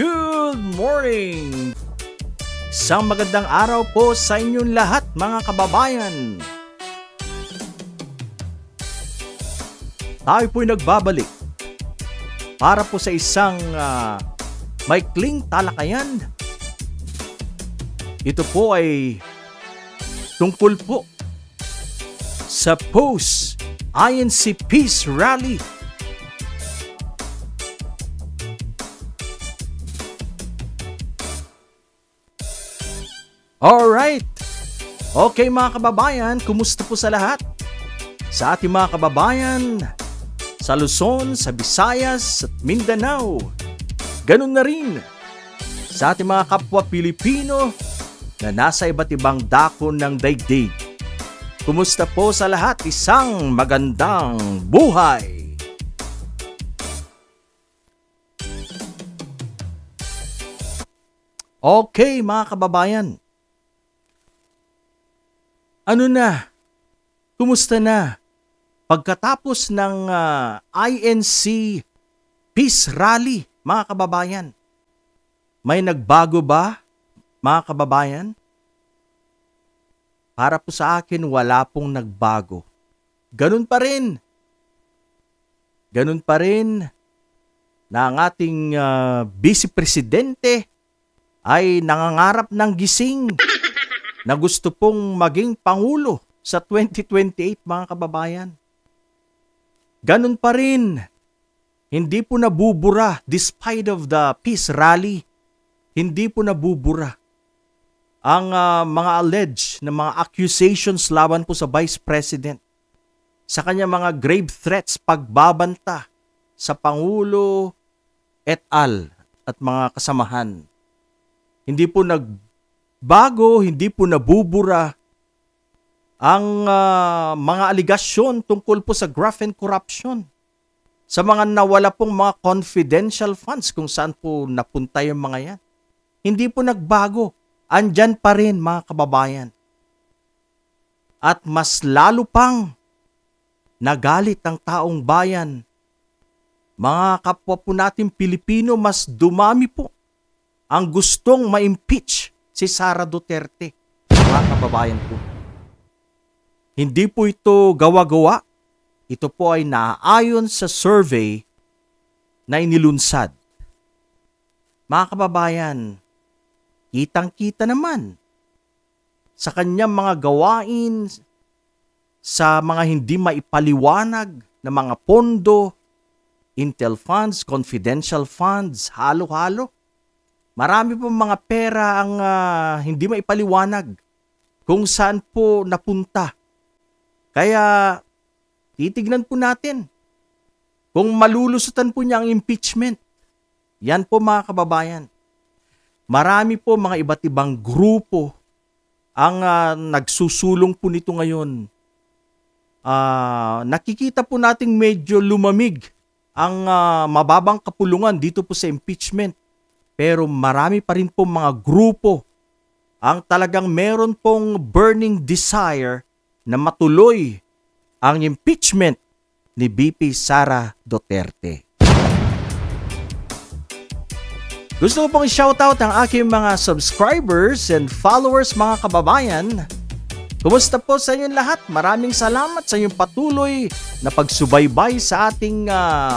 Good morning! Isang magandang araw po sa inyong lahat mga kababayan. Tayo po'y nagbabalik para po sa isang maikling talakayan. Ito po ay tungkol po sa post-INC Peace Rally. Alright! Okay mga kababayan, kumusta po sa lahat? Sa ating mga kababayan, sa Luzon, sa Visayas at Mindanao. Ganun na rin sa ating mga kapwa Pilipino na nasa iba't ibang dako ng daigdig. Kumusta po sa lahat? Isang magandang buhay! Okay mga kababayan, ano na? Kumusta na? Pagkatapos ng INC Peace Rally, mga kababayan, may nagbago ba, mga kababayan? Para po sa akin, wala pong nagbago. Ganun pa rin. Ganun pa rin na ang ating Vice Presidente ay nangangarap ng gising na gusto pong maging Pangulo sa 2028, mga kababayan. Ganun pa rin. Hindi po nabubura despite of the peace rally. Hindi po nabubura ang mga alleged na mga accusations laban po sa Vice President sa kanya mga grave threats, pagbabanta sa Pangulo et al. At mga kasamahan. Hindi po nagbago, hindi po nabubura ang mga aligasyon tungkol po sa graft and corruption. Sa mga nawala pong mga confidential funds kung saan po napunta yung mga yan. Hindi po nagbago. Andyan pa rin mga kababayan. At mas lalo pang nagalit ang taong bayan. Mga kapwa po natin Pilipino, mas dumami po ang gustong ma-impeach si Sara Duterte. Mga kababayan po. Hindi po ito gawa-gawa. Ito po ay naaayon sa survey na inilunsad. Mga kababayan, kitang-kita naman sa kanyang mga gawain, sa mga hindi maipaliwanag na mga pondo, intel funds, confidential funds, halo-halo. Marami po mga pera ang hindi maipaliwanag kung saan po napunta. Kaya titignan po natin kung malulusutan po niya ang impeachment. Yan po mga kababayan. Marami po mga iba't ibang grupo ang nagsusulong po nito ngayon. Nakikita po nating medyo lumamig ang mababang kapulungan dito po sa impeachment. Pero marami pa rin po mga grupo ang talagang meron pong burning desire na matuloy ang impeachment ni VP Sara Duterte. Gusto ko pong i-shoutout ang aking mga subscribers and followers, mga kababayan. Kumusta po sa inyong lahat? Maraming salamat sa inyong patuloy na pagsubaybay sa ating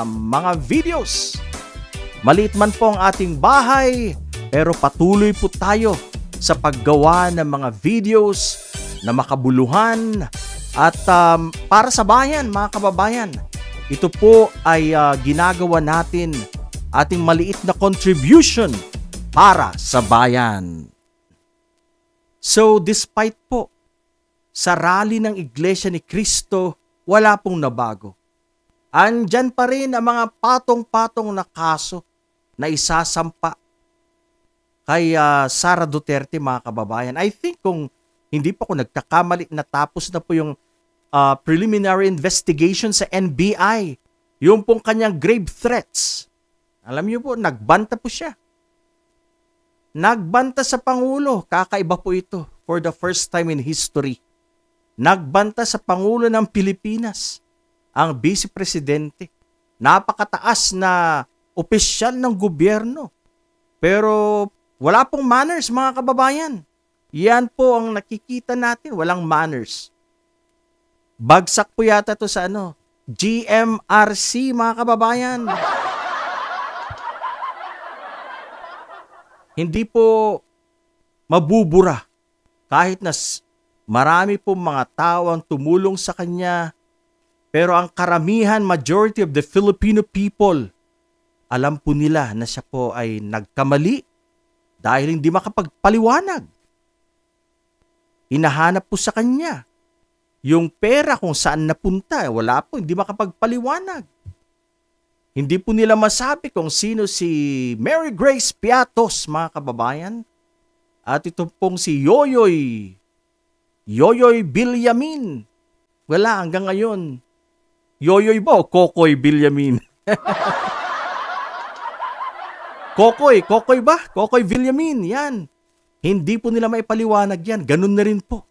mga videos. Maliit man po ang ating bahay, pero patuloy po tayo sa paggawa ng mga videos na makabuluhan at para sa bayan, mga kababayan. Ito po ay ginagawa natin, ating maliit na contribution para sa bayan. So despite po sa rally ng Iglesia ni Cristo, wala pong nabago. Andyan pa rin ang mga patong-patong na kaso na isasampa kay Sara Duterte, mga kababayan. I think kung hindi pa ako nagkakamali, natapos na po yung preliminary investigation sa NBI. Yung pong kanyang grave threats. Alam niyo po, nagbanta po siya. Nagbanta sa Pangulo. Kakaiba po ito for the first time in history. Nagbanta sa Pangulo ng Pilipinas. Ang Vice Presidente. Napakataas na opisyal ng gobyerno. Pero wala pong manners, mga kababayan. Yan po ang nakikita natin, walang manners. Bagsak po yata to sa GMRC, mga kababayan. Hindi po mabubura kahit na marami po mga tao ang tumulong sa kanya. Pero ang karamihan, majority of the Filipino people, alam po nila na siya po ay nagkamali dahil hindi makapagpaliwanag. Hinahanap po sa kanya yung pera kung saan napunta. Wala po, hindi makapagpaliwanag. Hindi po nila masabi kung sino si Mary Grace Piatos, mga kababayan. At ito pong si Yoyoy Villamin. Wala hanggang ngayon. Yoyoy ba o Kokoy Villamin? Kokoy ba? Kokoy Villamin, yan. Hindi po nila maipaliwanag yan. Ganun na rin po.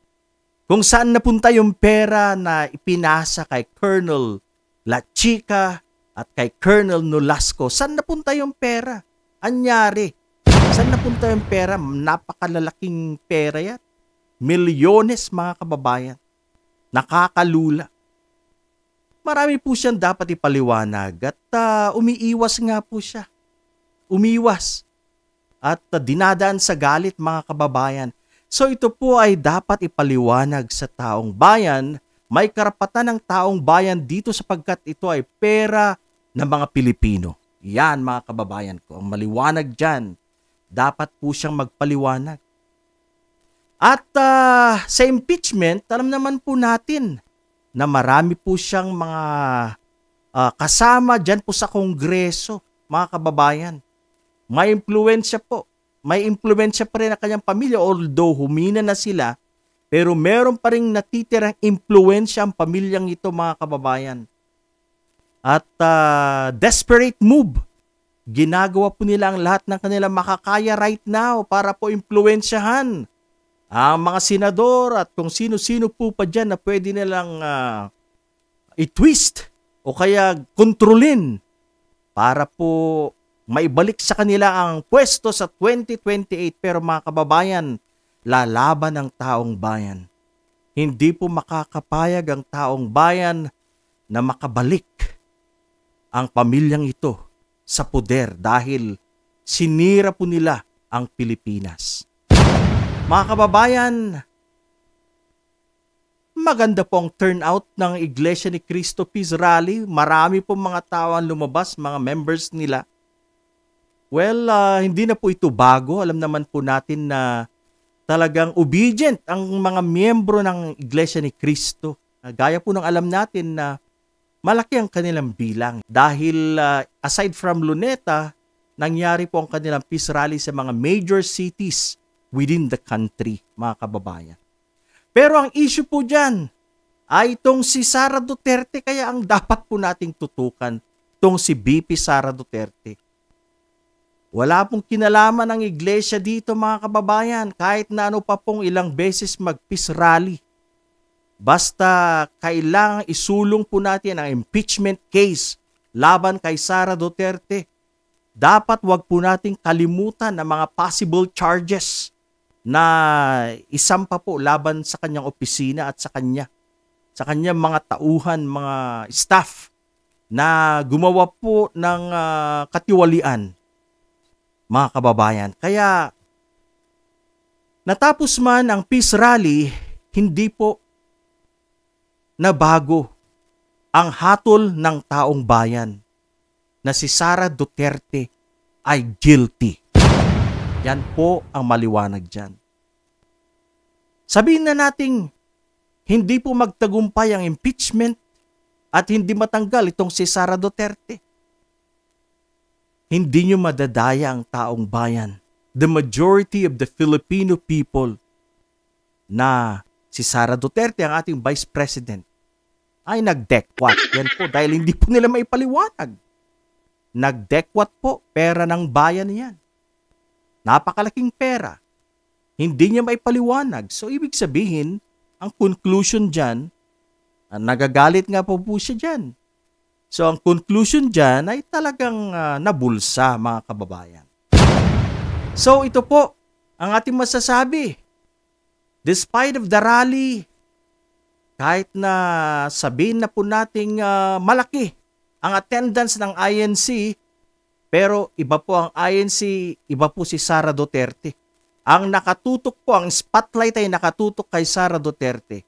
Kung saan napunta yung pera na ipinasa kay Colonel La Chica at kay Colonel Nolasco, saan napunta yung pera? Anyari? Saan napunta yung pera? Napakalalaking pera yan. Milyones, mga kababayan. Nakakalula. Marami po siyang dapat ipaliwanag at umiiwas nga po siya. Umiwas. At dinadaan sa galit, mga kababayan. So ito po ay dapat ipaliwanag sa taong bayan. May karapatan ng taong bayan dito sapagkat ito ay pera ng mga Pilipino. Yan, mga kababayan ko. Ang maliwanag dyan, dapat po siyang magpaliwanag. At sa impeachment, alam naman po natin na marami po siyang mga kasama dyan po sa Kongreso, mga kababayan. May impluwensya po. May impluwensya pa rin ang kanyang pamilya, although humina na sila, pero meron pa rin natitirang impluwensya ang pamilyang ito, mga kababayan. At desperate move. Ginagawa po nila ang lahat ng kanilang makakaya right now para po impluwensyahan ang mga senador at kung sino-sino po pa dyan na pwede nilang i-twist o kaya kontrolin para po maibalik sa kanila ang pwesto sa 2028. Pero mga kababayan, lalaban ang taong bayan. Hindi po makakapayag ang taong bayan na makabalik ang pamilyang ito sa poder dahil sinira po nila ang Pilipinas. Mga kababayan, maganda po ang turnout ng Iglesia ni Cristo Peace Rally. Marami po mga tao ang lumabas, mga members nila. Well, hindi na po ito bago. Alam naman po natin na talagang obedient ang mga miyembro ng Iglesia ni Cristo. Gaya po ng alam natin na malaki ang kanilang bilang. Dahil aside from Luneta, nangyari po ang kanilang peace rally sa mga major cities within the country, mga kababayan. Pero ang issue po dyan ay itong si Sara Duterte, kaya ang dapat po nating tutukan, itong si BP Sara Duterte. Wala pong kinalaman ng iglesia dito, mga kababayan, kahit na ano pa pong ilang beses mag-peace rally. Basta kailangang isulong po natin ang impeachment case laban kay Sara Duterte. Dapat wag po nating kalimutan ang mga possible charges na isampa po laban sa kanyang opisina at sa kanyang mga tauhan, mga staff na gumawa po ng katiwalian, mga kababayan. Kaya natapos man ang peace rally, hindi po nabago ang hatol ng taong bayan na si Sara Duterte ay guilty. Yan po ang maliwanag dyan. Sabihin na nating hindi po magtagumpay ang impeachment at hindi matanggal itong si Sara Duterte. Hindi nyo madadaya ang taong bayan, the majority of the Filipino people, na si Sara Duterte, ang ating Vice President, ay nagdekwat. Yan po dahil hindi po nila maipaliwanag. Nagdekwat po, pera ng bayan yan. Napakalaking pera. Hindi niya maipaliwanag. So, ibig sabihin, ang conclusion dyan, nagagalit nga po siya dyan. So, ang conclusion dyan ay talagang nabulsa, mga kababayan. So ito po ang ating masasabi. Despite of the rally, kahit na sabihin na po nating malaki ang attendance ng INC, pero iba po ang INC, iba po si Sara Duterte. Ang nakatutok po, ang spotlight ay nakatutok kay Sara Duterte.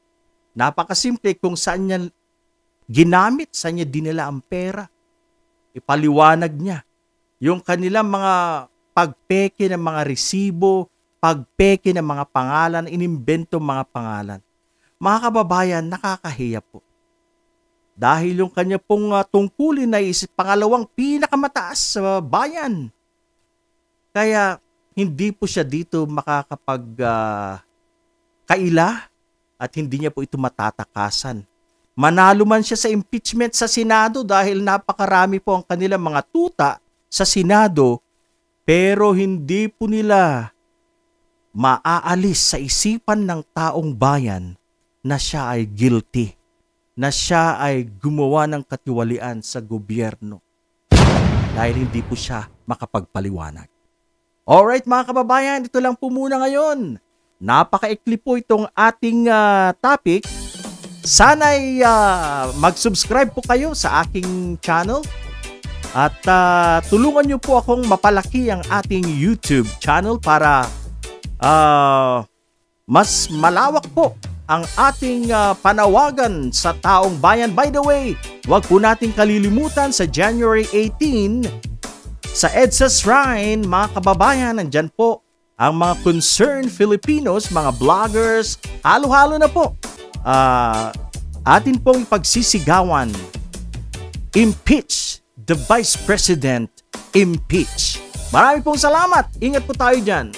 Napakasimple kung saan niya ginamit, saan niya dinala ang pera. Ipaliwanag niya. Yung kanilang mga pagpeke ng mga resibo, pagpeke ng mga pangalan, inimbento mga pangalan. Mga kababayan, nakakahiya po. Dahil yung kanya pong tungkulin na pangalawang pinakamataas sa bayan. Kaya hindi po siya dito kaila at hindi niya po ito matatakasan. Manalo man siya sa impeachment sa Senado dahil napakarami po ang kanilang mga tuta sa Senado, pero hindi po nila maaalis sa isipan ng taong bayan na siya ay guilty, na siya ay gumawa ng katiwalian sa gobyerno dahil hindi po siya makapagpaliwanag. Alright mga kababayan, ito lang po muna ngayon. Napakaikli po itong ating topic. Sana'y mag-subscribe po kayo sa aking channel at tulungan nyo po akong mapalaki ang ating YouTube channel para mas malawak po ang ating panawagan sa taong bayan. By the way, huwag po nating kalilimutan sa January 18 sa EDSA Shrine, mga kababayan, nandyan po ang mga concerned Filipinos, mga vloggers, halo-halo na po. Atin pong ipagsisigawan, impeach the Vice President, impeach. Marami pong salamat. Ingat po tayo dyan.